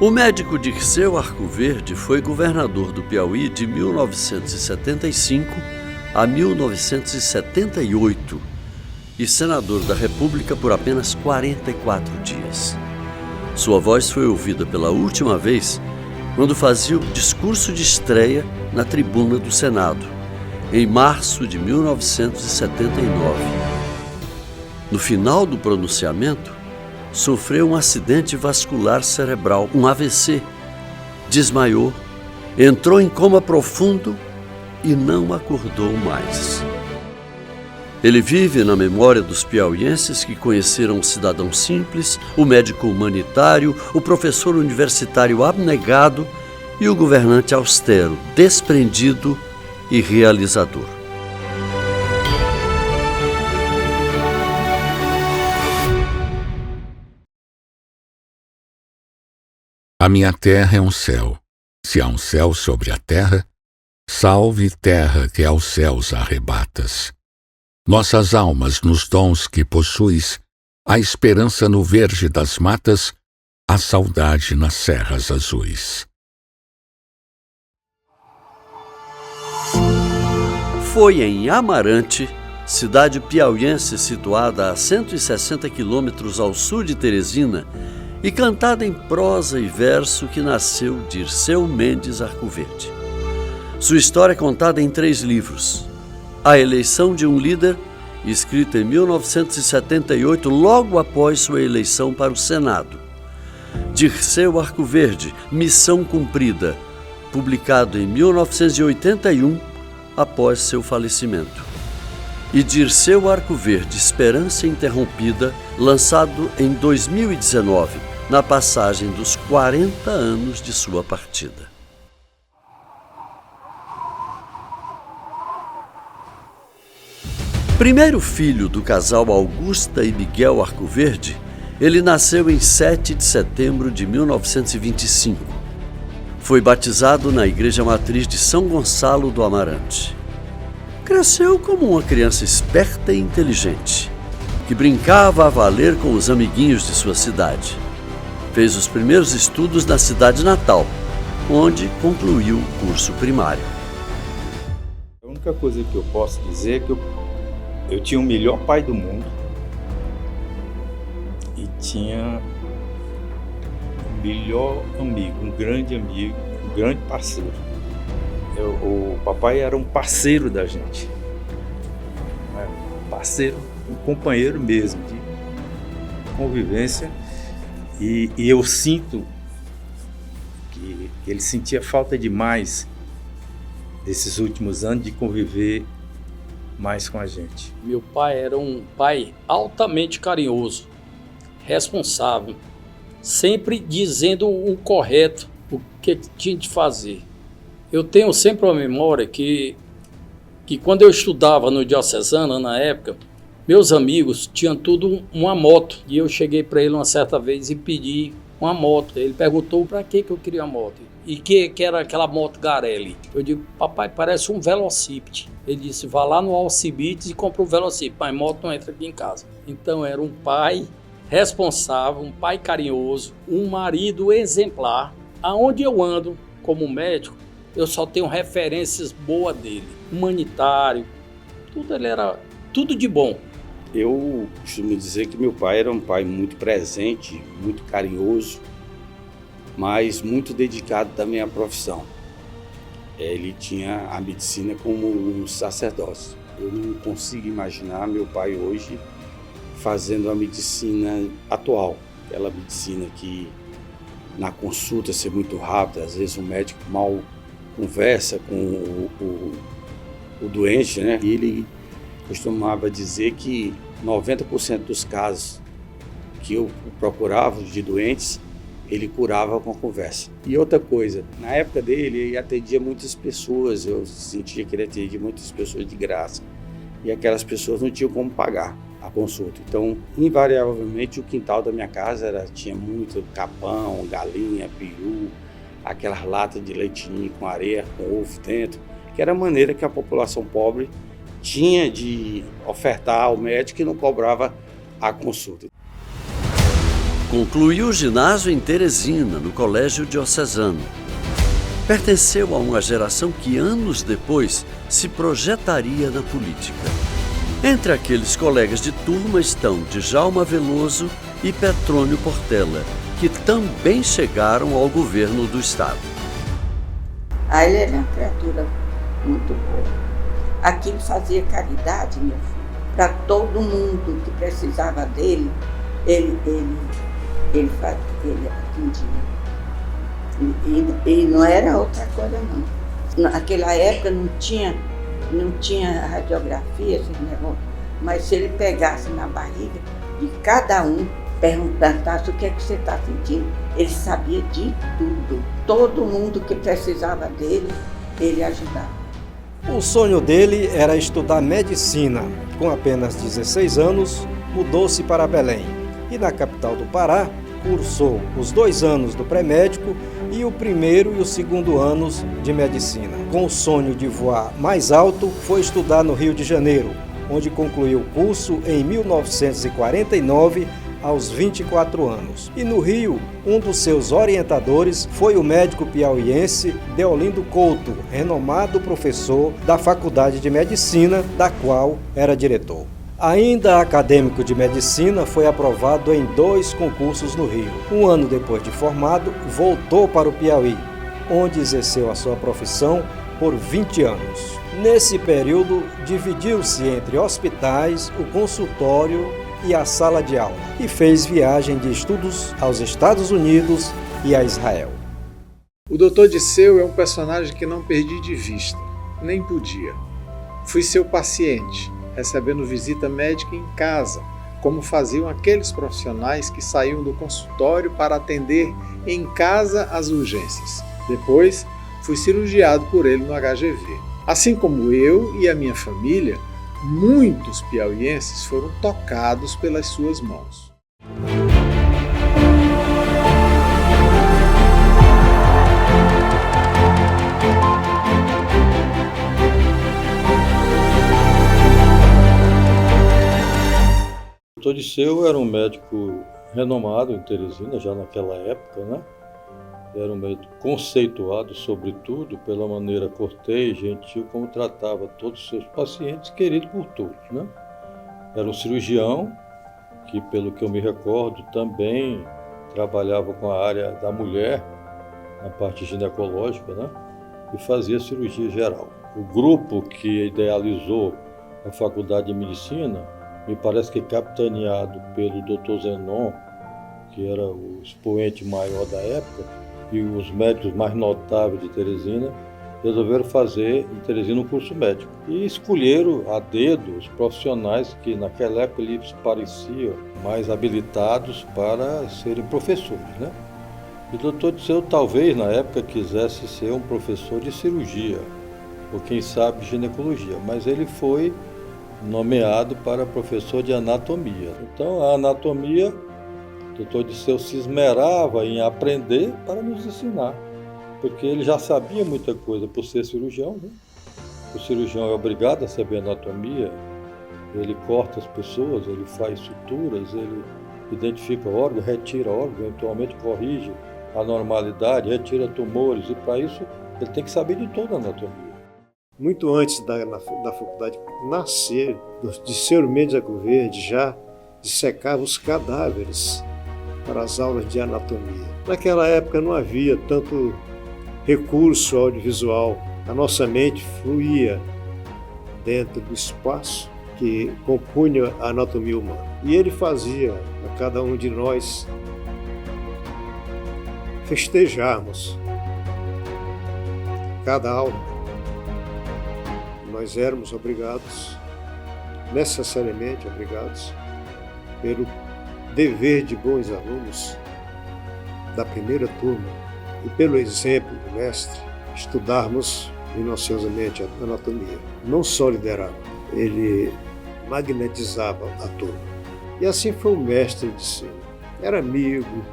O médico Dirceu Arcoverde foi governador do Piauí de 1975 a 1978 e senador da República por apenas 44 dias. Sua voz foi ouvida pela última vez quando fazia o discurso de estreia na tribuna do Senado, em março de 1979. No final do pronunciamento, sofreu um acidente vascular cerebral, um AVC, desmaiou, entrou em coma profundo e não acordou mais. Ele vive na memória dos piauienses que conheceram o cidadão simples, o médico humanitário, o professor universitário abnegado e o governante austero, desprendido e realizador. A minha terra é um céu. Se há um céu sobre a terra, salve terra que aos céus arrebatas. Nossas almas nos dons que possuis, a esperança no verde das matas, a saudade nas serras azuis. Foi em Amarante, cidade piauiense situada a 160 quilômetros ao sul de Teresina, e cantada em prosa e verso, que nasceu Dirceu Mendes Arcoverde. Sua história é contada em 3 livros. A Eleição de um Líder, escrita em 1978, logo após sua eleição para o Senado. Dirceu Arcoverde, Missão Cumprida, publicado em 1981, após seu falecimento. E Dirceu Arcoverde, Esperança Interrompida, lançado em 2019, na passagem dos 40 anos de sua partida. Primeiro filho do casal Augusta e Miguel Arcoverde, ele nasceu em 7 de setembro de 1925. Foi batizado na Igreja Matriz de São Gonçalo do Amarante. Cresceu como uma criança esperta e inteligente, que brincava a valer com os amiguinhos de sua cidade. Fez os primeiros estudos na cidade natal, onde concluiu o curso primário. A única coisa que eu posso dizer é que eu tinha o melhor pai do mundo e tinha o melhor amigo, um grande parceiro. O papai era um parceiro da gente, parceiro, um companheiro mesmo de convivência, e eu sinto que ele sentia falta demais desses últimos anos de conviver mais com a gente. Meu pai era um pai altamente carinhoso, responsável, sempre dizendo o correto, o que tinha de fazer. Eu tenho sempre uma memória que quando eu estudava no Diocesano, na época, meus amigos tinham tudo uma moto. E eu cheguei para ele uma certa vez e pedi uma moto. Ele perguntou para que eu queria uma moto. E que era aquela moto Garelli. Eu digo, papai, parece um Velocipede. Ele disse, vá lá no Alcibiades e compra um Velocipede. Mas moto não entra aqui em casa. Então era um pai responsável, um pai carinhoso, um marido exemplar. Aonde eu ando como médico, eu só tenho referências boas dele. Humanitário, ele era tudo de bom. Eu costumo dizer que meu pai era um pai muito presente, muito carinhoso, mas muito dedicado também à profissão. Ele tinha a medicina como um sacerdócio. Eu não consigo imaginar meu pai hoje fazendo a medicina atual, aquela medicina que na consulta ser muito rápida, às vezes o médico mal conversa com o doente, né? E ele costumava dizer que 90% dos casos que eu procurava de doentes, ele curava com a conversa. E outra coisa, na época dele, ele atendia muitas pessoas, eu sentia que ele atendia muitas pessoas de graça. E aquelas pessoas não tinham como pagar a consulta. Então, invariavelmente, o quintal da minha casa tinha muito capão, galinha, peru, aquelas latas de leitinho com areia, com ovo dentro, que era a maneira que a população pobre tinha de ofertar ao médico e não cobrava a consulta. Concluiu o ginásio em Teresina, no Colégio Diocesano. Pertenceu a uma geração que anos depois se projetaria na política. Entre aqueles colegas de turma estão Djalma Veloso e Petrônio Portela, que também chegaram ao governo do estado. Ele era uma criatura muito boa. Aqui ele fazia caridade, meu filho, para todo mundo que precisava dele, ele atendia. E não era outra coisa, não. Naquela época não tinha radiografia, esses negócios, mas se ele pegasse na barriga de cada um, perguntasse o que é que você está sentindo, ele sabia de tudo. Todo mundo que precisava dele, ele ajudava. O sonho dele era estudar medicina. Com apenas 16 anos, mudou-se para Belém e, na capital do Pará, cursou os 2 anos do pré-médico e o 1º e o 2º anos de medicina. Com o sonho de voar mais alto, foi estudar no Rio de Janeiro, onde concluiu o curso em 1949, aos 24 anos. E no Rio, um dos seus orientadores foi o médico piauiense Deolindo Couto, renomado professor da Faculdade de Medicina, da qual era diretor. Ainda acadêmico de medicina, foi aprovado em 2 concursos no Rio. Um ano depois de formado, voltou para o Piauí, onde exerceu a sua profissão por 20 anos. Nesse período, dividiu-se entre hospitais, o consultório e a sala de aula, e fez viagem de estudos aos Estados Unidos e a Israel. O Dr. Disseu é um personagem que não perdi de vista, nem podia. Fui seu paciente, recebendo visita médica em casa, como faziam aqueles profissionais que saíam do consultório para atender em casa as urgências. Depois, fui cirurgiado por ele no HGV. Assim como eu e a minha família, muitos piauienses foram tocados pelas suas mãos. O Dr. Disseu era um médico renomado em Teresina, já naquela época, né? Era um médico conceituado, sobretudo, pela maneira cortês e gentil como tratava todos os seus pacientes, querido por todos, né? Era um cirurgião que, pelo que eu me recordo, também trabalhava com a área da mulher, na parte ginecológica, né? E fazia cirurgia geral. O grupo que idealizou a Faculdade de Medicina, me parece que capitaneado pelo Dr. Zenon, que era o expoente maior da época, e os médicos mais notáveis de Teresina, resolveram fazer em Teresina um curso médico. E escolheram a dedo os profissionais que naquela época lhes pareciam mais habilitados para serem professores, né? E o Dr. Disseu talvez na época quisesse ser um professor de cirurgia, ou quem sabe ginecologia, mas ele foi nomeado para professor de anatomia. Então a anatomia, o Dr. Disseu se esmerava em aprender para nos ensinar, porque ele já sabia muita coisa por ser cirurgião, né? O cirurgião é obrigado a saber anatomia, ele corta as pessoas, ele faz suturas, ele identifica órgão, retira órgão, eventualmente corrige a normalidade, retira tumores, e para isso ele tem que saber de toda a anatomia. Muito antes da faculdade nascer, de Seu Mendes Arcoverde já dissecava os cadáveres para as aulas de anatomia. Naquela época não havia tanto recurso audiovisual, a nossa mente fluía dentro do espaço que compunha a anatomia humana. E ele fazia a cada um de nós festejarmos cada aula. Nós éramos obrigados, necessariamente obrigados, pelo dever de bons alunos da primeira turma e pelo exemplo do mestre, estudarmos minuciosamente a anatomia. Não só liderava, ele magnetizava a turma. E assim foi o mestre de ensino. Era amigo,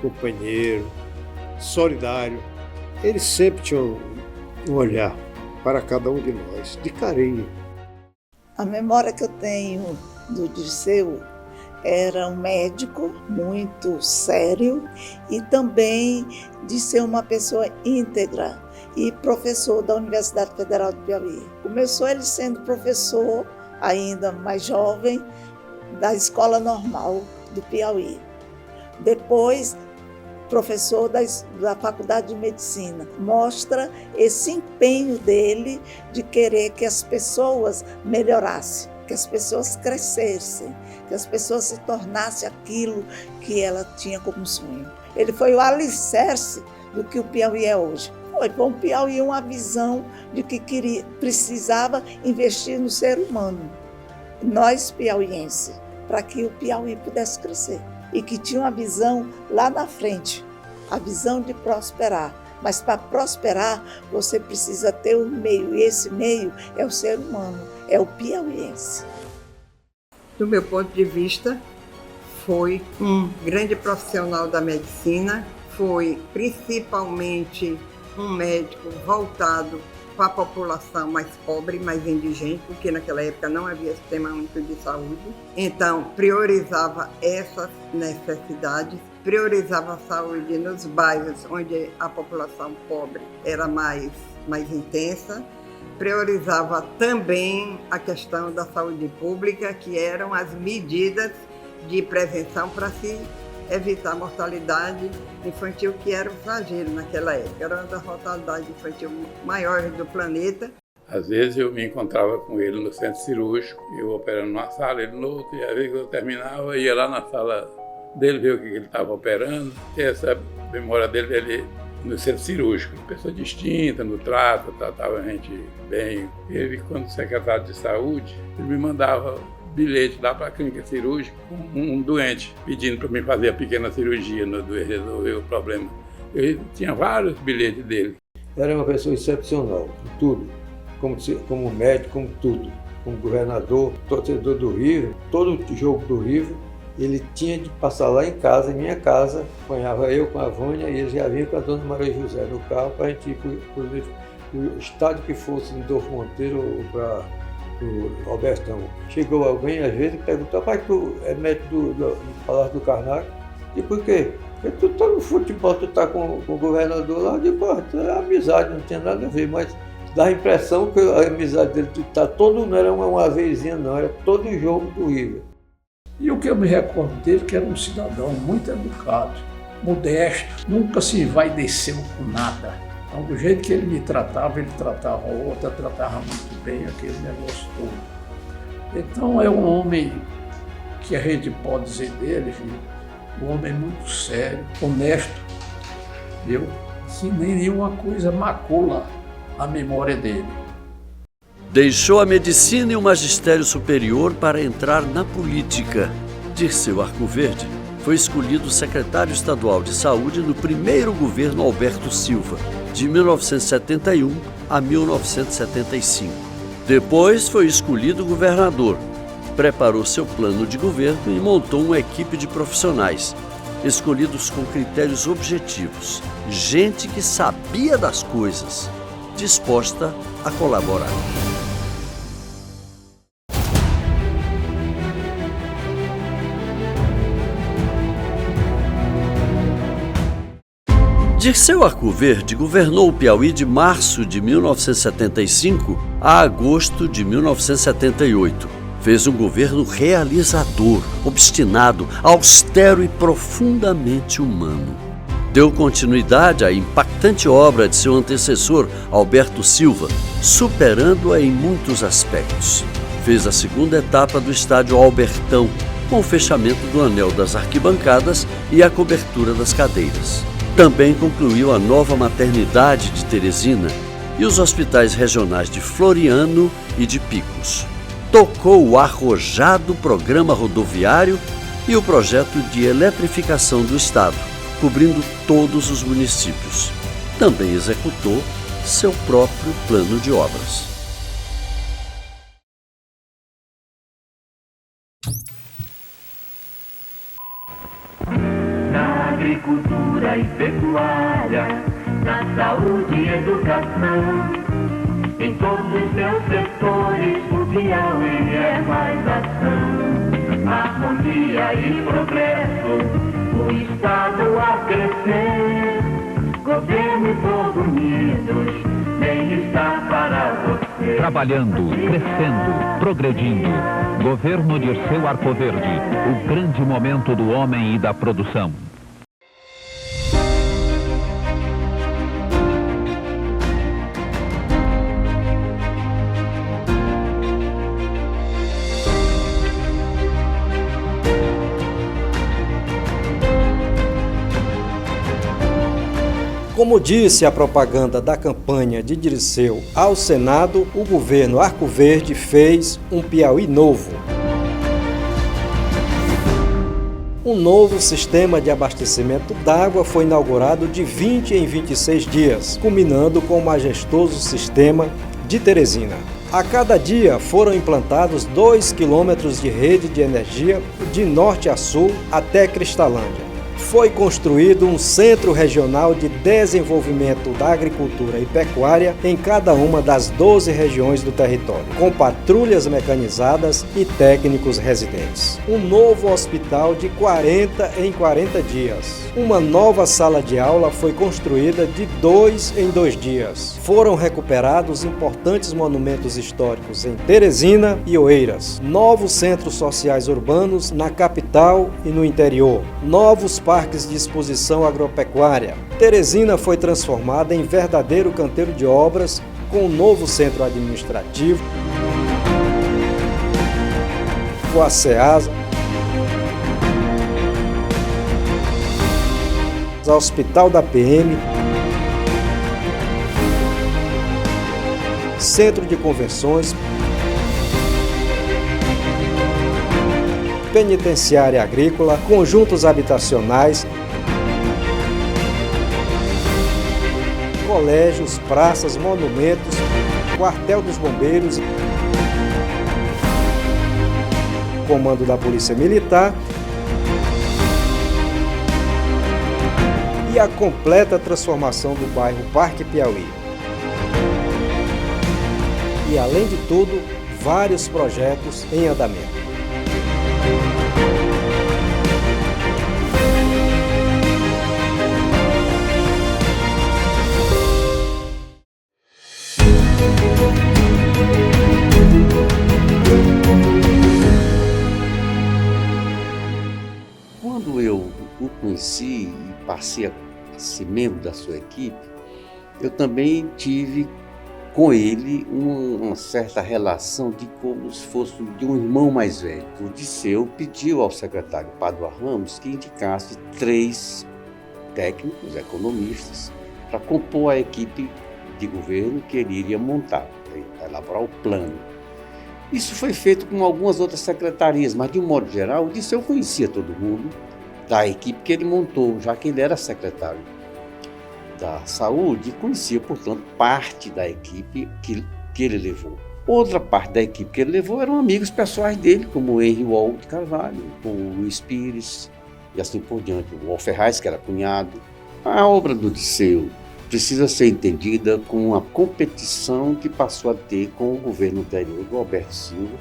companheiro, solidário. Ele sempre tinha um olhar para cada um de nós, de carinho. A memória que eu tenho do Dirceu era um médico muito sério e também de ser uma pessoa íntegra e professor da Universidade Federal do Piauí. Começou ele sendo professor, ainda mais jovem, da Escola Normal do Piauí. Depois, professor da Faculdade de Medicina. Mostra esse empenho dele de querer que as pessoas melhorassem, que as pessoas crescessem, que as pessoas se tornassem aquilo que ela tinha como sonho. Ele foi o alicerce do que o Piauí é hoje. Foi para o Piauí uma visão de que precisava investir no ser humano, nós piauienses, para que o Piauí pudesse crescer. E que tinha uma visão lá na frente, a visão de prosperar. Mas para prosperar, você precisa ter um meio, e esse meio é o ser humano, é o piauiense. Do meu ponto de vista, foi um grande profissional da medicina, foi principalmente um médico voltado para a população mais pobre, mais indigente, porque naquela época não havia sistema único de saúde. Então, priorizava essas necessidades, priorizava a saúde nos bairros onde a população pobre era mais intensa, priorizava também a questão da saúde pública, que eram as medidas de prevenção para se evitar a mortalidade infantil, que era o flagelo naquela época. Era uma das mortalidades infantil maiores do planeta. Às vezes eu me encontrava com ele no centro cirúrgico, eu operando numa sala, ele no outro, e às vezes eu terminava, ia lá na sala dele ver o que ele estava operando. E essa memória dele, ele no centro cirúrgico, pessoa distinta, no trato, tratava a gente bem. Ele, quando secretário de saúde, ele me mandava bilhete lá para a clínica cirúrgica com um doente, pedindo para mim fazer a pequena cirurgia, resolver o problema. Eu tinha vários bilhetes dele. Era uma pessoa excepcional, em tudo, como médico, como tudo, como governador, torcedor do River. Todo jogo do River, ele tinha de passar lá em casa, em minha casa, acompanhava eu com a Vânia, e ele já vinha com a dona Maria José no carro para a gente ir para o estádio que fosse, em Adolfo Monteiro ou para o Albertão. Chegou alguém, às vezes, e perguntou: pai, tu é médico do Palácio do Karnak? E por quê? Porque tu tá no futebol, tu tá com o governador lá. Eu digo: pô, é amizade, não tinha nada a ver, mas dá a impressão que a amizade dele tá todo, não era uma vezinha, não, era todo jogo do River. E o que eu me recordo dele, que era um cidadão muito educado, modesto, nunca se vai descer com nada. Então, do jeito que ele me tratava, ele tratava a outra, tratava muito bem aquele negócio todo. Então, é um homem que a gente pode dizer dele, filho, um homem muito sério, honesto, viu? Que nem nenhuma coisa macula a memória dele. Deixou a medicina e o magistério superior para entrar na política. Dirceu Arcoverde foi escolhido secretário estadual de saúde no primeiro governo Alberto Silva, de 1971 a 1975. Depois foi escolhido governador. Preparou seu plano de governo e montou uma equipe de profissionais, escolhidos com critérios objetivos, gente que sabia das coisas, disposta a colaborar. Dirceu Arcoverde governou o Piauí de março de 1975 a agosto de 1978. Fez um governo realizador, obstinado, austero e profundamente humano. Deu continuidade à impactante obra de seu antecessor, Alberto Silva, superando-a em muitos aspectos. Fez a segunda etapa do estádio Albertão, com o fechamento do anel das arquibancadas e a cobertura das cadeiras. Também concluiu a nova maternidade de Teresina e os hospitais regionais de Floriano e de Picos. Tocou o arrojado programa rodoviário e o projeto de eletrificação do estado, cobrindo todos os municípios. Também executou seu próprio plano de obras. Na agricultura e pecuária, na saúde e educação, em todos os seus setores, o Piauí é mais ação. Harmonia e progresso, o Estado a crescer, governo e povo unidos, bem-estar para você. Trabalhando, crescendo, progredindo. Governo Dirceu Arcoverde, o grande momento do homem e da produção. Como disse a propaganda da campanha de Dirceu ao Senado, o governo Arcoverde fez um Piauí novo. Um novo sistema de abastecimento d'água foi inaugurado de 20 em 26 dias, culminando com o majestoso sistema de Teresina. A cada dia foram implantados 2 quilômetros de rede de energia de norte a sul até Cristalândia. Foi construído um Centro Regional de Desenvolvimento da Agricultura e Pecuária em cada uma das 12 regiões do território, com patrulhas mecanizadas e técnicos residentes. Um novo hospital de 40 em 40 dias. Uma nova sala de aula foi construída de 2 em 2 dias. Foram recuperados importantes monumentos históricos em Teresina e Oeiras. Novos centros sociais urbanos na capital e no interior. Novos parques de exposição agropecuária. Teresina foi transformada em verdadeiro canteiro de obras, com um novo centro administrativo, a SEASA, Hospital da PM, Centro de Convenções, Penitenciária Agrícola, conjuntos habitacionais, colégios, praças, monumentos, quartel dos bombeiros, comando da Polícia Militar e a completa transformação do bairro Parque Piauí. E, além de tudo, vários projetos em andamento. Quando eu o conheci e passei a ser membro da sua equipe, eu também tive com ele uma certa relação de como se fosse de um irmão mais velho. O Dirceu pediu ao secretário Padua Ramos que indicasse 3 técnicos, economistas, para compor a equipe de governo que ele iria montar, para elaborar o plano. Isso foi feito com algumas outras secretarias, mas de um modo geral, o Dirceu conhecia todo mundo da equipe que ele montou, já que ele era secretário da Saúde e conhecia, portanto, parte da equipe que ele levou. Outra parte da equipe que ele levou eram amigos pessoais dele, como o Henry Wall de Carvalho, o Luiz Pires e assim por diante, o Wall Ferraz, que era cunhado. A obra do Dirceu precisa ser entendida com a competição que passou a ter com o governo anterior do Alberto Silva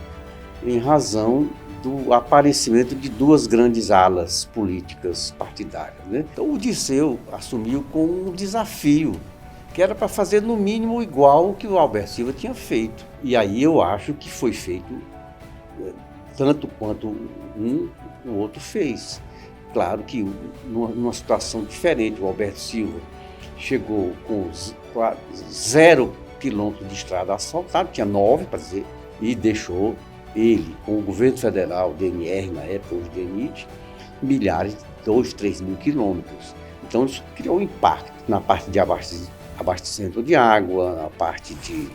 em razão do aparecimento de duas grandes alas políticas partidárias, né? Então o Dirceu assumiu com um desafio, que era para fazer no mínimo igual o que o Alberto Silva tinha feito. E aí eu acho que foi feito tanto quanto o outro fez. Claro que numa situação diferente, o Alberto Silva chegou com 0 quilômetros de estrada asfaltada, tinha 9 para dizer, e deixou ele, com o governo federal, o DNR na época, hoje DNIT, milhares, 2, 3 mil quilômetros. Então isso criou um impacto na parte de abastecimento de água, na parte de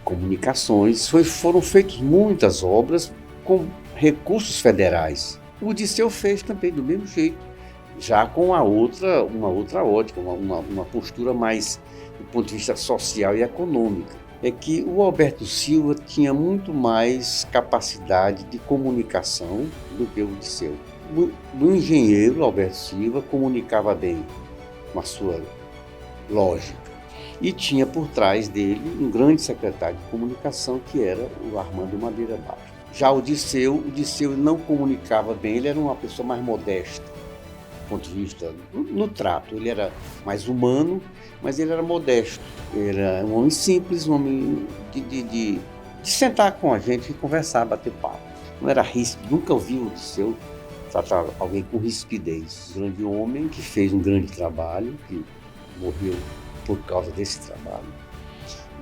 comunicações. Foram feitas muitas obras com recursos federais. O Dirceu fez também do mesmo jeito, já com uma outra ótica, uma postura mais do ponto de vista social e econômica. É que o Alberto Silva tinha muito mais capacidade de comunicação do que o Dirceu. O engenheiro Alberto Silva comunicava bem com a sua lógica e tinha por trás dele um grande secretário de comunicação que era o Armando Madeira Baixo. Já o Dirceu não comunicava bem, ele era uma pessoa mais modesta, do ponto de vista no trato. Ele era mais humano, mas ele era modesto. Ele era um homem simples, um homem de sentar com a gente e conversar, bater papo. Não era ríspido, nunca ouvi o Dirceu tratar alguém com rispidez. Um grande homem que fez um grande trabalho, que morreu por causa desse trabalho.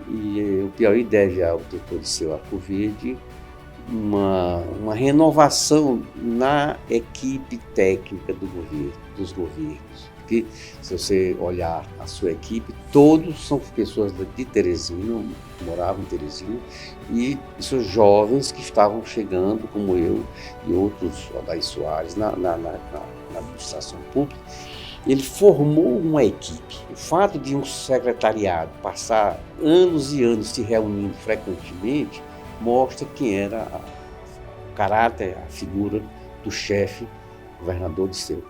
E o Piauí deve ao doutor Dirceu Arcoverde uma renovação na equipe técnica dos governos. Porque, se você olhar a sua equipe, todos são pessoas de Teresina, moravam em Teresina, e são jovens que estavam chegando, como eu e outros, Odair Soares, na administração pública. Ele formou uma equipe. O fato de um secretariado passar anos e anos se reunindo frequentemente mostra quem era o caráter, a figura do chefe, governador Dirceu.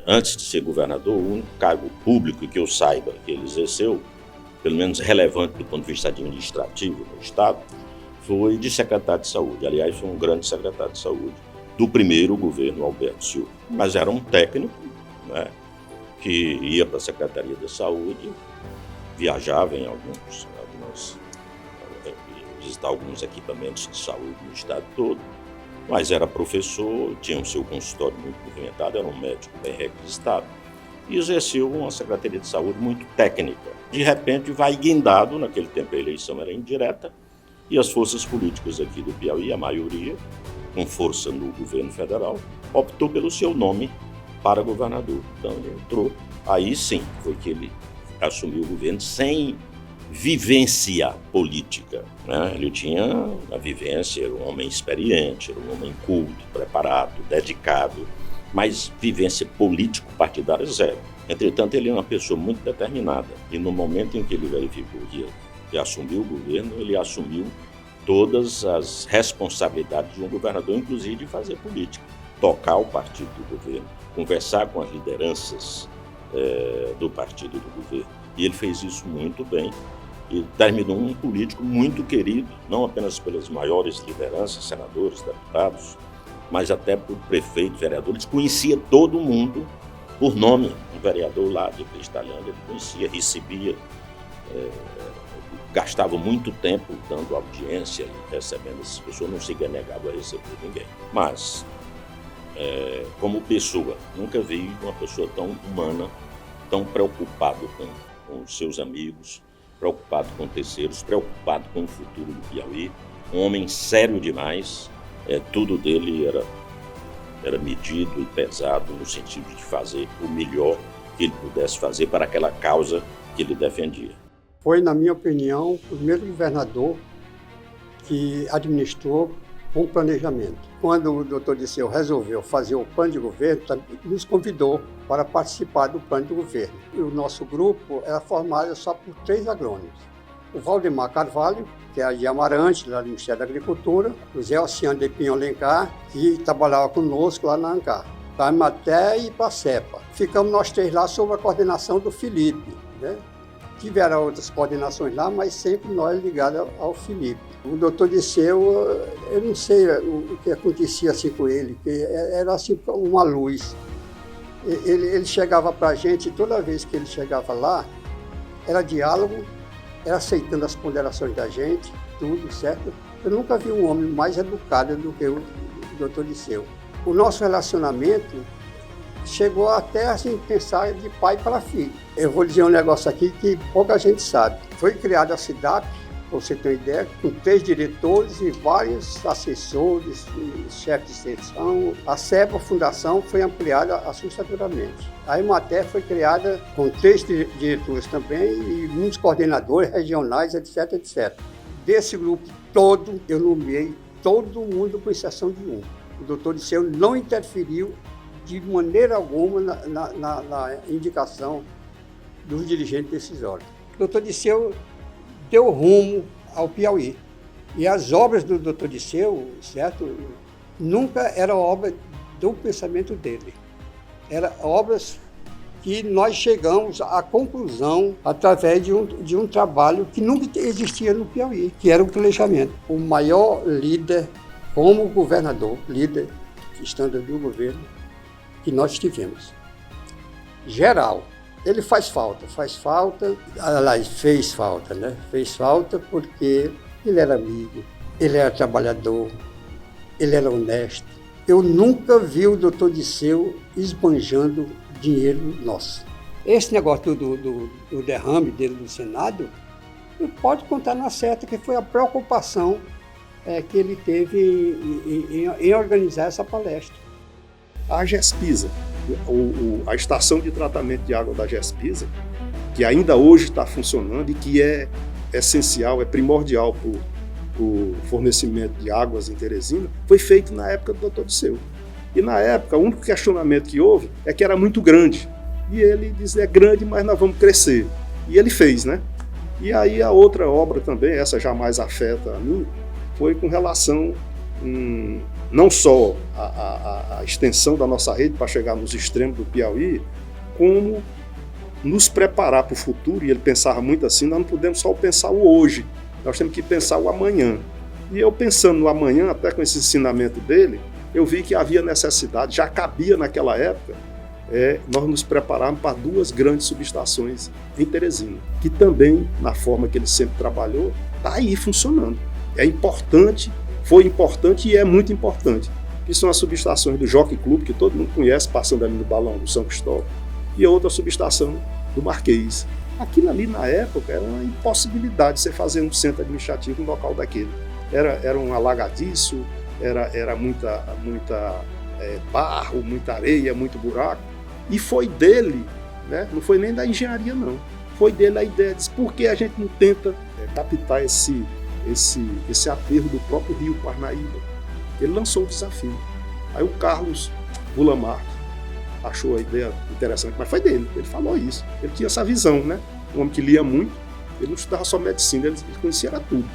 Antes de ser governador, o único cargo público que eu saiba que ele exerceu, pelo menos relevante do ponto de vista administrativo no Estado, foi de secretário de saúde. Aliás, foi um grande secretário de saúde do primeiro governo Alberto Silva. Mas era um técnico, né, que ia para a Secretaria da Saúde, viajava em visitar alguns equipamentos de saúde no estado todo, mas era professor, tinha o seu consultório muito movimentado, era um médico bem requisitado e exerceu uma Secretaria de Saúde muito técnica. De repente vai guindado, naquele tempo a eleição era indireta, e as forças políticas aqui do Piauí, a maioria, com força no governo federal, optou pelo seu nome para governador. Então ele entrou, aí sim foi que ele assumiu o governo sem vivência política, né? Ele tinha a vivência, era um homem experiente, era um homem culto, preparado, dedicado, mas vivência político-partidária zero. Entretanto, ele é uma pessoa muito determinada e no momento em que ele verificou que assumiu o governo, ele assumiu todas as responsabilidades de um governador, inclusive de fazer política, tocar o partido do governo, conversar com as lideranças do partido do governo. E ele fez isso muito bem. E terminou um político muito querido, não apenas pelas maiores lideranças, senadores, deputados, mas até por prefeito, vereador. Ele conhecia todo mundo por nome. Um vereador lá de Cristalândia, ele conhecia, recebia, gastava muito tempo dando audiência e recebendo essas pessoas, não se negava a receber ninguém. Mas, como pessoa, nunca vi uma pessoa tão humana, tão preocupada com os seus amigos, preocupado com terceiros, preocupado com o futuro do Piauí, um homem sério demais, tudo dele era medido e pesado no sentido de fazer o melhor que ele pudesse fazer para aquela causa que ele defendia. Foi, na minha opinião, o primeiro governador que administrou com planejamento. Quando o doutor Dirceu resolveu fazer o plano de governo, nos convidou para participar do plano de governo. E o nosso grupo era formado só por 3 agrônomos. O Valdemar Carvalho, que era de Amarante, lá do Ministério da Agricultura, o Zé Oceano de Pinho Alencar, que trabalhava conosco lá na ANCAR, para a Imaté e para a CEPA. Ficamos nós 3 lá sob a coordenação do Felipe, né? Tiveram outras coordenações lá, mas sempre nós ligados ao Felipe. O doutor Disseu, eu não sei o que acontecia assim com ele, que era assim uma luz. Ele chegava para a gente, toda vez que ele chegava lá, era diálogo, era aceitando as ponderações da gente, tudo, certo? Eu nunca vi um homem mais educado do que o doutor Disseu. O nosso relacionamento chegou até assim, pensar de pai para filho. Eu vou dizer um negócio aqui que pouca gente sabe. Foi criada a SIDAP, para você ter uma ideia, com 3 diretores e vários assessores, chefes de extensão. A SEBA, a fundação, foi ampliada assustadoramente. A Emater foi criada com 3 diretores também e muitos coordenadores regionais, etc, etc. Desse grupo todo, eu nomeei todo mundo com exceção de um. O doutor Disseu não interferiu de maneira alguma na indicação dos dirigentes desses órgãos. O doutor Disseu deu rumo ao Piauí. E as obras do doutor Disseu, certo, nunca eram obras do pensamento dele. Eram obras que nós chegamos à conclusão através de um trabalho que nunca existia no Piauí, que era o planejamento. O maior líder, como governador, líder estando do governo, que nós tivemos. Geral. Ele fez falta, aliás, fez falta, né? Fez falta porque ele era amigo, ele era trabalhador, ele era honesto. Eu nunca vi o doutor Disseu esbanjando dinheiro nosso. Esse negócio do derrame dele no Senado, pode contar na certa que foi a preocupação que ele teve em organizar essa palestra. A GESPISA, a estação de tratamento de água da GESPISA, que ainda hoje está funcionando e que é essencial, é primordial para o fornecimento de águas em Teresina, foi feito na época do doutor Disseu. E na época, o único questionamento que houve é que era muito grande. E ele disse, é grande, mas nós vamos crescer. E ele fez, né? E aí a outra obra também, essa jamais afeta a mim, foi com relação não só a extensão da nossa rede para chegar nos extremos do Piauí, como nos preparar para o futuro. E ele pensava muito assim, nós não podemos só pensar o hoje, nós temos que pensar o amanhã. E eu pensando no amanhã, até com esse ensinamento dele, eu vi que havia necessidade, já cabia naquela época, nós nos prepararmos para 2 grandes subestações em Teresina, que também, na forma que ele sempre trabalhou, está aí funcionando. É importante, foi importante e é muito importante, que são as subestações do Jockey Club, que todo mundo conhece, passando ali no Balão do São Cristóvão, e a outra subestação do Marquês. Aquilo ali, na época, era uma impossibilidade de você fazer um centro administrativo no local daquele. Era um alagadiço, era muita barro, muita areia, muito buraco. E foi dele, né? Não foi nem da engenharia, não. Foi dele a ideia de por que a gente não tenta captar esse aterro do próprio rio Parnaíba. Ele lançou o desafio. Aí o Carlos Bulamar achou a ideia interessante, mas foi dele, ele falou isso. Ele tinha essa visão, né? Um homem que lia muito, ele não estudava só medicina, ele conhecia era tudo.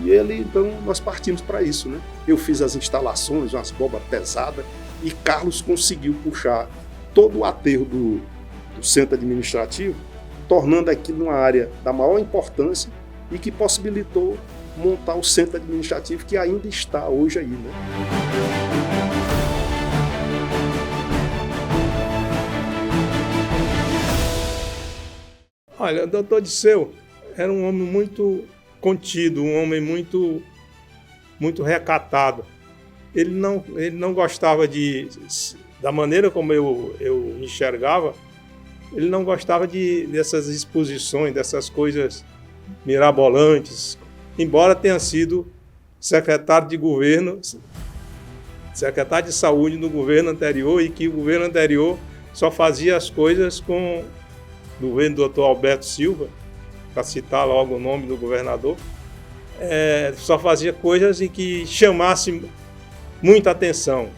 E então nós partimos para isso, né? Eu fiz as instalações, umas bobas pesadas, e Carlos conseguiu puxar todo o aterro do centro administrativo, tornando aquilo uma área da maior importância e que possibilitou montar o centro administrativo que ainda está hoje aí, né? Olha, o doutor Disseu era um homem muito contido, um homem muito recatado. Ele não gostava da maneira como eu enxergava, ele não gostava dessas exposições, dessas coisas mirabolantes, embora tenha sido secretário de governo, secretário de saúde no governo anterior, e que o governo anterior só fazia as coisas com o governo do doutor Alberto Silva, para citar logo o nome do governador, só fazia coisas em que chamasse muita atenção.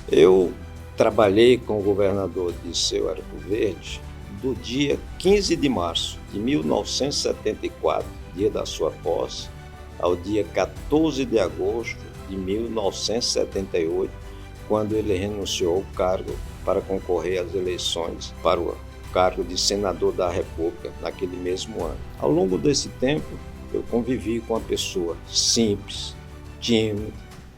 Eu trabalhei com o governador Disseu Arco Verde do dia 15 de março de 1974, dia da sua posse, ao dia 14 de agosto de 1978, quando ele renunciou ao cargo para concorrer às eleições para o cargo de senador da República naquele mesmo ano. Ao longo desse tempo, Eu convivi com uma pessoa simples, tímida,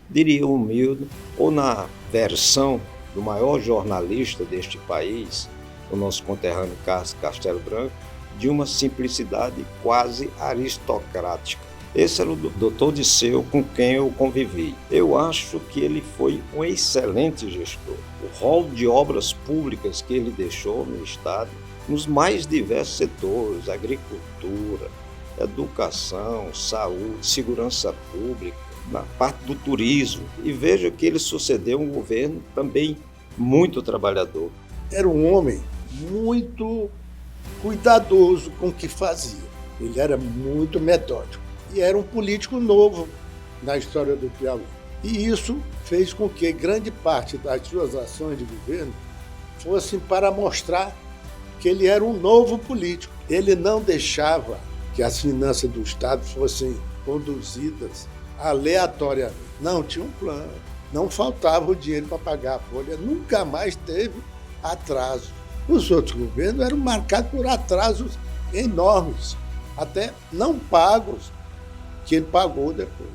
diria humilde, ou na versão do maior jornalista deste país, o nosso conterrâneo Carlos Castelo Branco, de uma simplicidade quase aristocrática. Esse era o Dr. Disseu com quem eu convivi. Eu acho que ele foi um excelente gestor. O rol de obras públicas que ele deixou no Estado, nos mais diversos setores, agricultura, educação, saúde, segurança pública, na parte do turismo. E veja que ele sucedeu um governo também muito trabalhador. Era um homem muito cuidadoso com o que fazia. Ele era muito metódico. E era um político novo na história do Piauí. E isso fez com que grande parte das suas ações de governo fossem para mostrar que ele era um novo político. Ele não deixava que as finanças do Estado fossem conduzidas aleatoriamente. Não, tinha um plano. Não faltava o dinheiro para pagar a folha. Nunca mais teve atraso. Os outros governos eram marcados por atrasos enormes, até não pagos, que ele pagou depois.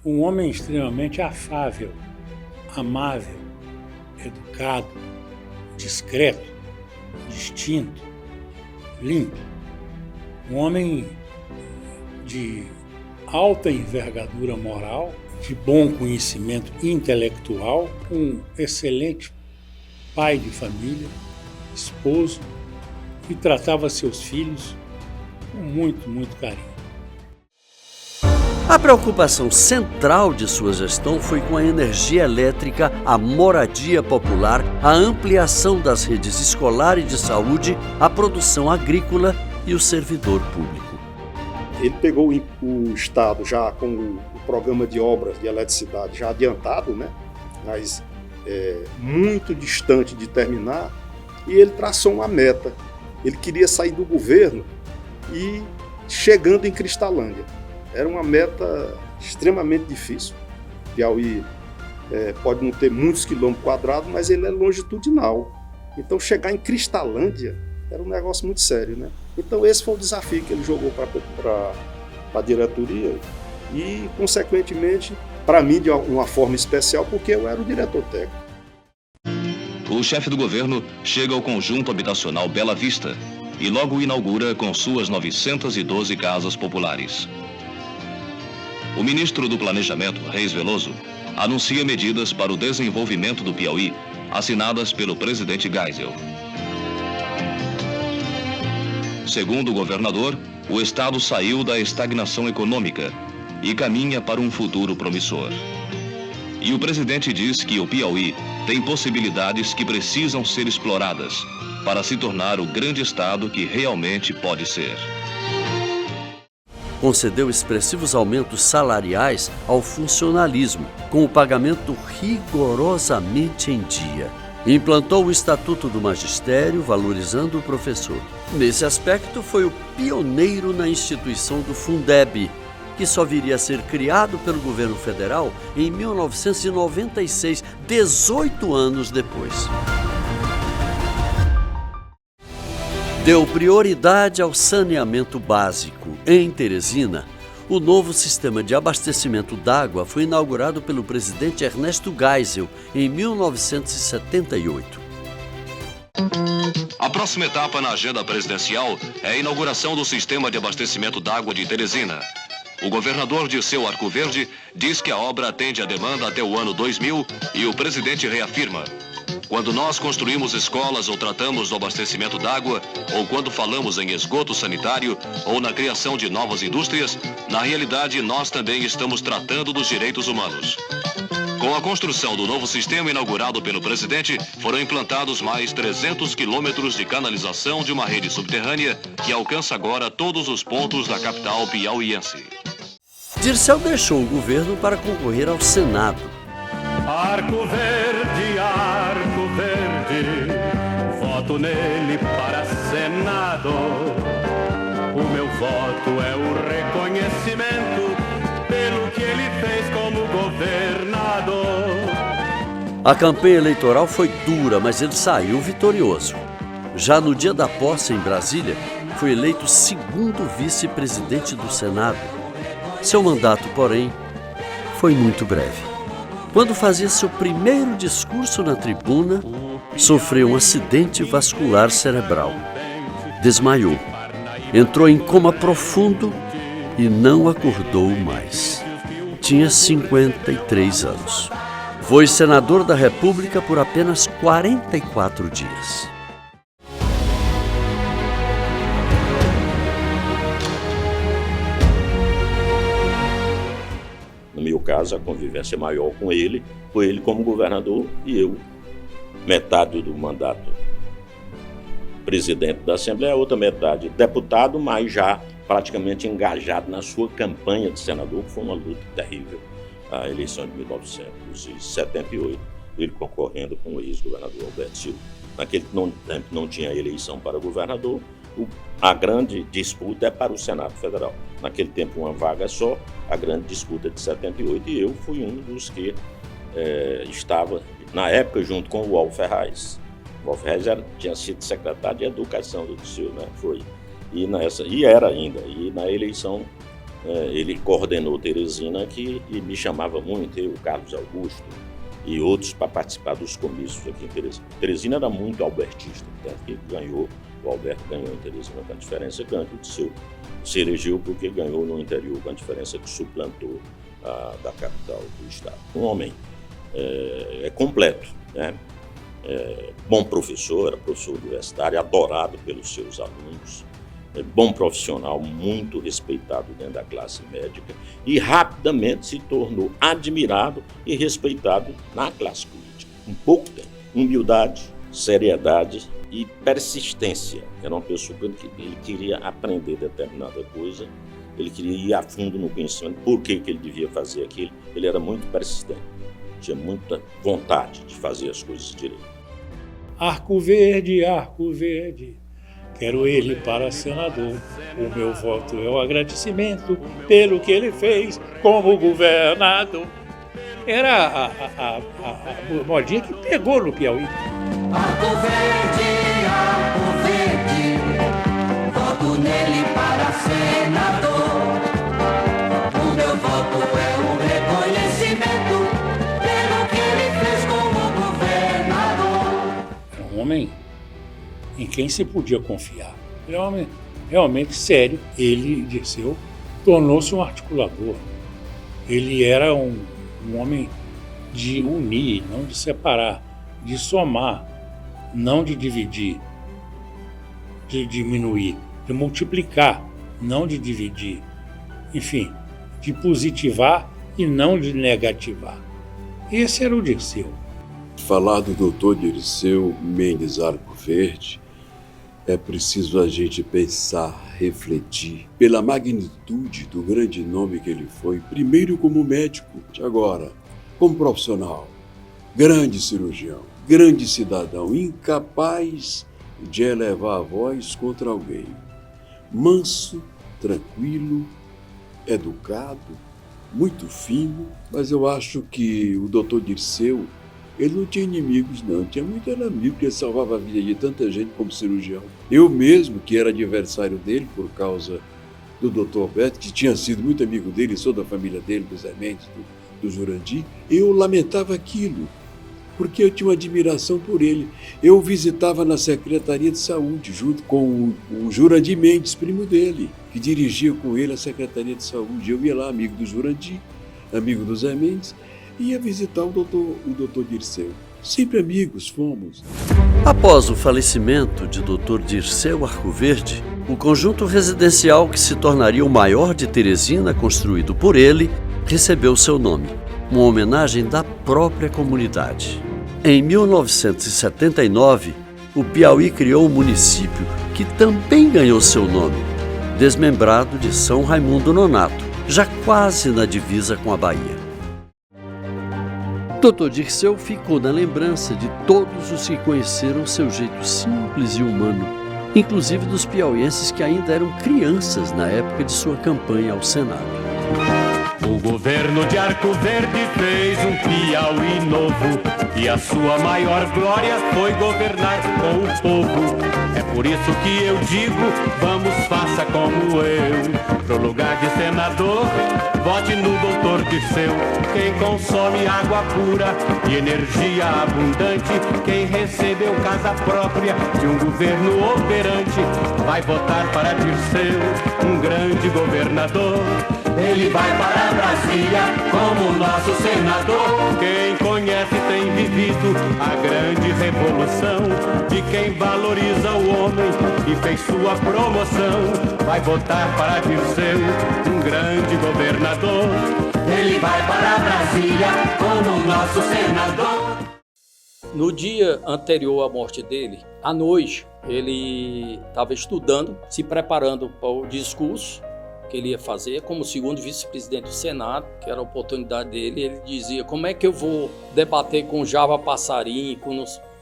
Um homem extremamente afável, amável, educado, discreto, distinto, limpo. Um homem de alta envergadura moral, de bom conhecimento intelectual, um excelente pai de família, esposo, e tratava seus filhos com muito carinho. A preocupação central de sua gestão foi com a energia elétrica, a moradia popular, a ampliação das redes escolar e de saúde, a produção agrícola e o servidor público. Ele pegou o Estado já com o programa de obras de eletricidade já adiantado, né? Mas muito distante de terminar, e ele traçou uma meta. Ele queria sair do governo e chegando em Cristalândia. Era uma meta extremamente difícil. Piauí pode não ter muitos quilômetros quadrados, mas ele é longitudinal. Então chegar em Cristalândia era um negócio muito sério, né? Então esse foi o desafio que ele jogou para a diretoria e, consequentemente, para mim de uma forma especial, porque eu era o diretor técnico. O chefe do governo chega ao conjunto habitacional Bela Vista e logo o inaugura com suas 912 casas populares. O ministro do Planejamento, Reis Veloso, anuncia medidas para o desenvolvimento do Piauí, assinadas pelo presidente Geisel. Segundo o governador, o estado saiu da estagnação econômica e caminha para um futuro promissor. E o presidente diz que o Piauí tem possibilidades que precisam ser exploradas para se tornar o grande estado que realmente pode ser. Concedeu expressivos aumentos salariais ao funcionalismo, com o pagamento rigorosamente em dia. Implantou o Estatuto do Magistério, valorizando o professor. Nesse aspecto, foi o pioneiro na instituição do Fundeb, que só viria a ser criado pelo governo federal em 1996, 18 anos depois. Deu prioridade ao saneamento básico. Em Teresina, o novo sistema de abastecimento d'água foi inaugurado pelo presidente Ernesto Geisel em 1978. A próxima etapa na agenda presidencial é a inauguração do sistema de abastecimento d'água de Teresina. O governador Dirceu Arcoverde diz que a obra atende a demanda até o ano 2000 e o presidente reafirma: quando nós construímos escolas ou tratamos do abastecimento d'água, ou quando falamos em esgoto sanitário ou na criação de novas indústrias, na realidade nós também estamos tratando dos direitos humanos. Com a construção do novo sistema inaugurado pelo presidente, foram implantados mais 300 quilômetros de canalização de uma rede subterrânea que alcança agora todos os pontos da capital piauiense. Dirceu deixou o governo para concorrer ao Senado. Arco Verde, voto nele para Senado. O meu voto é o reconhecimento pelo que ele fez como governador. A campanha eleitoral foi dura, mas ele saiu vitorioso. Já no dia da posse em Brasília, foi eleito segundo vice-presidente do Senado. Seu mandato, porém, foi muito breve. Quando fazia seu primeiro discurso na tribuna, sofreu um acidente vascular cerebral. Desmaiou, entrou em coma profundo e não acordou mais. Tinha 53 anos. Foi senador da República por apenas 44 dias. No meu caso, a convivência maior com ele foi ele como governador e eu, metade do mandato presidente da Assembleia, a outra metade deputado, mas já praticamente engajado na sua campanha de senador, que foi uma luta terrível. A eleição de 1978, ele concorrendo com o ex-governador Alberto Silva. Naquele tempo não tinha eleição para governador, a grande disputa é para o Senado Federal. Naquele tempo uma vaga só, a grande disputa de 78, e eu fui um dos que estava, na época, junto com o Walter Ferraz. O Walter Ferraz tinha sido secretário de Educação do Dirceu, né? Foi. E era ainda. E na eleição ele coordenou Teresina, e me chamava muito, eu, Carlos Augusto e outros, para participar dos comícios aqui em Teresina. Teresina era muito albertista, tanto que o Alberto ganhou em Teresina com a diferença grande. O Dirceu se elegeu porque ganhou no interior com a diferença que suplantou a da capital do estado. Um homem completo, né? Bom professor, era professor universitário, adorado pelos seus alunos, bom profissional, muito respeitado dentro da classe médica, e rapidamente se tornou admirado e respeitado na classe política. Em pouco tempo. Humildade, seriedade e persistência. Era uma pessoa que ele queria aprender determinada coisa, ele queria ir a fundo no conhecimento, por que ele devia fazer aquilo. Ele era muito persistente, tinha muita vontade de fazer as coisas direito. Arco Verde, quero ele para senador. O meu voto é o agradecimento pelo que ele fez como governador. Era a modinha que pegou no Piauí. Arco Verde, voto nele para senador. O meu voto é o reconhecimento pelo que ele fez como governador. Era um homem em quem se podia confiar. Ele é um homem realmente sério. Ele, Dirceu, tornou-se um articulador. Ele era um homem de unir, não de separar, de somar, não de dividir, de diminuir, de multiplicar, não de dividir. Enfim, de positivar e não de negativar. Esse era o Dirceu. Falar do doutor Dirceu Mendes Arco Verde é preciso a gente pensar, refletir pela magnitude do grande nome que ele foi, primeiro como médico, agora como profissional, grande cirurgião, grande cidadão, incapaz de elevar a voz contra alguém, manso, tranquilo, educado, muito fino, mas eu acho que o doutor Dirceu, ele não tinha inimigos, não. Tinha muito amigo, porque ele salvava a vida de tanta gente como cirurgião. Eu mesmo, que era adversário dele por causa do doutor Alberto, que tinha sido muito amigo dele, sou da família dele, dos Mendes, do Jurandir, eu lamentava aquilo, porque eu tinha uma admiração por ele. Eu visitava na Secretaria de Saúde, junto com o Jurandir Mendes, primo dele, que dirigia com ele a Secretaria de Saúde. Eu ia lá, amigo do Jurandir, amigo dos Mendes, ia visitar o doutor Dirceu. Sempre amigos fomos. Após o falecimento de Dr. Dirceu Arco Verde, o conjunto residencial que se tornaria o maior de Teresina, construído por ele, recebeu seu nome, uma homenagem da própria comunidade. Em 1979, o Piauí criou um município que também ganhou seu nome, desmembrado de São Raimundo Nonato, já quase na divisa com a Bahia. Dr. Dirceu ficou na lembrança de todos os que conheceram seu jeito simples e humano, inclusive dos piauienses que ainda eram crianças na época de sua campanha ao Senado. O governo de Arco Verde fez um Piauí novo, e a sua maior glória foi governar com o povo. É Por isso que eu digo, vamos, faça como eu. Pro lugar de senador, vote no doutor Dirceu. Quem consome água pura e energia abundante, quem recebeu casa própria de um governo operante, vai votar para Dirceu, um grande governador. Ele vai para Brasília como nosso senador. Quem conhece tem vivido a grande revolução de quem valoriza o homem e fez sua promoção. Vai votar para Dirceu, um grande governador. Ele vai para Brasília como nosso senador. No dia anterior à morte dele, à noite, ele estava estudando, se preparando para o discurso que ele ia fazer como segundo vice-presidente do Senado, que era a oportunidade dele. Ele dizia, como é que eu vou debater com Java Passarinho,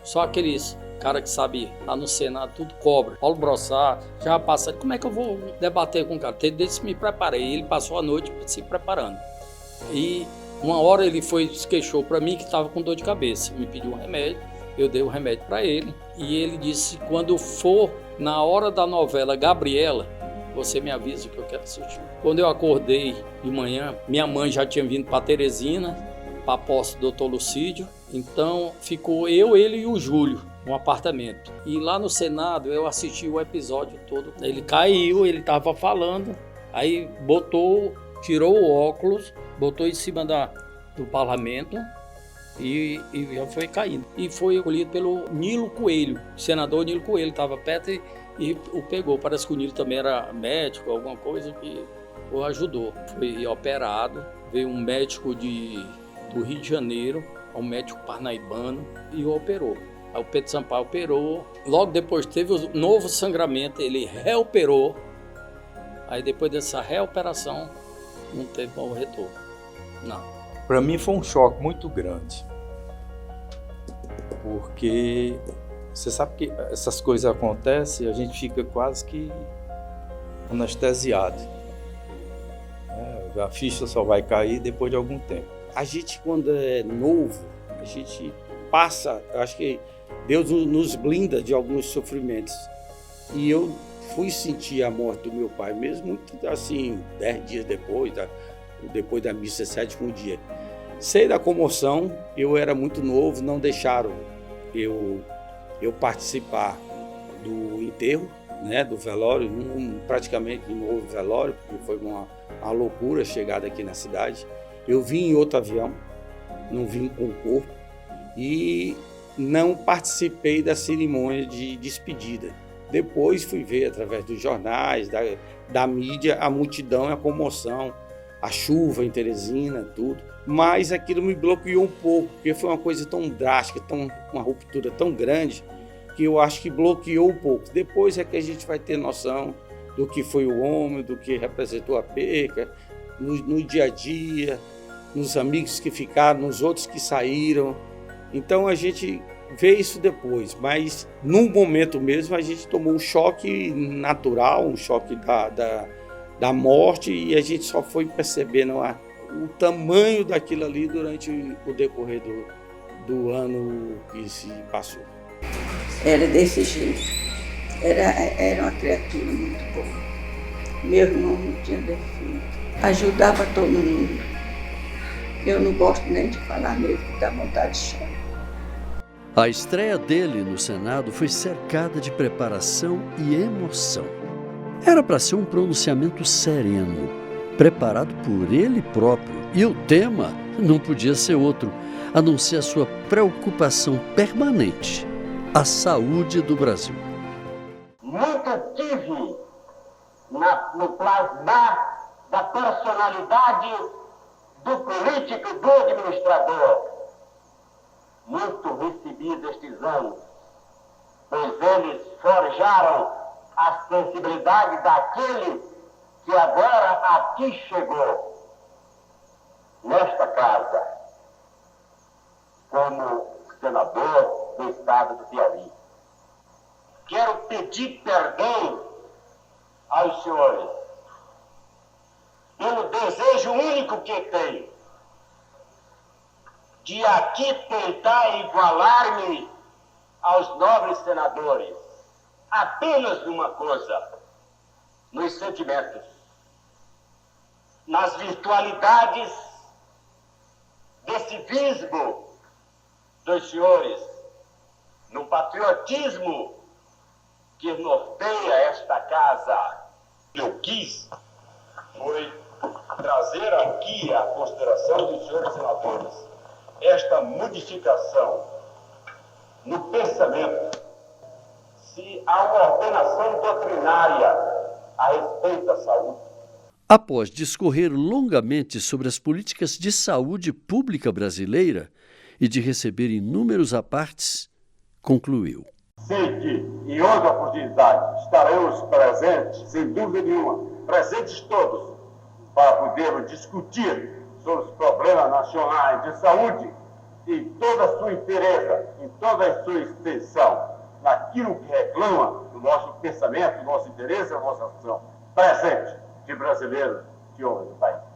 só aqueles cara que sabe lá no Senado, tudo cobra. Paulo Brossard, Java Passarinho, como é que eu vou debater com o cara? Desde que me preparei, ele passou a noite se preparando. E uma hora ele se queixou para mim que estava com dor de cabeça, me pediu um remédio, eu dei o remédio para ele, e ele disse, quando for na hora da novela Gabriela, você me avisa que eu quero assistir. Quando eu acordei de manhã, minha mãe já tinha vindo para Teresina, para a posse do Dr. Lucídio. Então ficou eu, ele e o Júlio no apartamento. E lá no Senado eu assisti o episódio todo. Ele caiu, ele estava falando, aí tirou o óculos, botou em cima do parlamento e já foi caindo. E foi escolhido pelo Nilo Coelho, o senador Nilo Coelho, estava perto e o pegou. Parece que o Nilo também era médico, alguma coisa que o ajudou. Foi operado, veio um médico do Rio de Janeiro, um médico parnaibano, e o operou. Aí o Pedro Sampaio operou, logo depois teve o novo sangramento, ele reoperou. Aí depois dessa reoperação, não teve bom retorno, não. Para mim foi um choque muito grande, porque você sabe que essas coisas acontecem e a gente fica quase que anestesiado. A ficha só vai cair depois de algum tempo. A gente, quando é novo, a gente passa, acho que Deus nos blinda de alguns sofrimentos. E eu fui sentir a morte do meu pai, mesmo muito assim, 10 dias depois da missa, 7º dia. Sei da comoção, eu era muito novo, não deixaram eu participar do enterro, né, do velório. Praticamente não houve velório, porque foi uma loucura a chegada aqui na cidade. Eu vim em outro avião, não vim com o corpo, e não participei da cerimônia de despedida. Depois fui ver, através dos jornais, da mídia, a multidão, a comoção, a chuva em Teresina, tudo. Mas aquilo me bloqueou um pouco, porque foi uma coisa tão drástica, uma ruptura tão grande, que eu acho que bloqueou um pouco. Depois é que a gente vai ter noção do que foi o homem, do que representou a perca, no dia a dia, nos amigos que ficaram, nos outros que saíram. Então a gente vê isso depois, mas num momento mesmo a gente tomou um choque natural, um choque da morte, e a gente só foi percebendo o tamanho daquilo ali durante o decorrer do ano que se passou. Era desse jeito. Era uma criatura muito boa. Meu irmão não tinha defeito. Ajudava todo mundo. Eu não gosto nem de falar nele, que dá vontade de chorar. A estreia dele no Senado foi cercada de preparação e emoção. Era para ser um pronunciamento sereno, preparado por ele próprio. E o tema não podia ser outro, a não ser a sua preocupação permanente, a saúde do Brasil. Nunca tive no plasmar da personalidade do político e do administrador. Muito recebido estes anos, pois eles forjaram a sensibilidade daquele que agora aqui chegou, nesta casa, como senador do estado do Piauí. Quero pedir perdão aos senhores pelo desejo único que tenho de aqui tentar igualar-me aos nobres senadores, apenas numa coisa, nos sentimentos, nas virtualidades desse visgo dos senhores, no patriotismo que norteia esta casa. Eu quis foi trazer aqui à consideração dos senhores senadores esta modificação no pensamento, se há uma ordenação doutrinária a respeito da saúde. Após discorrer longamente sobre as políticas de saúde pública brasileira e de receber inúmeros apartes, concluiu. Sei que, em outra oportunidade, estaremos presentes, sem dúvida nenhuma, presentes todos, para podermos discutir sobre os problemas nacionais de saúde em toda a sua inteireza, em toda a sua extensão, naquilo que reclama do nosso pensamento, do nosso interesse, da nossa ação presente de brasileiros que ouvem o país.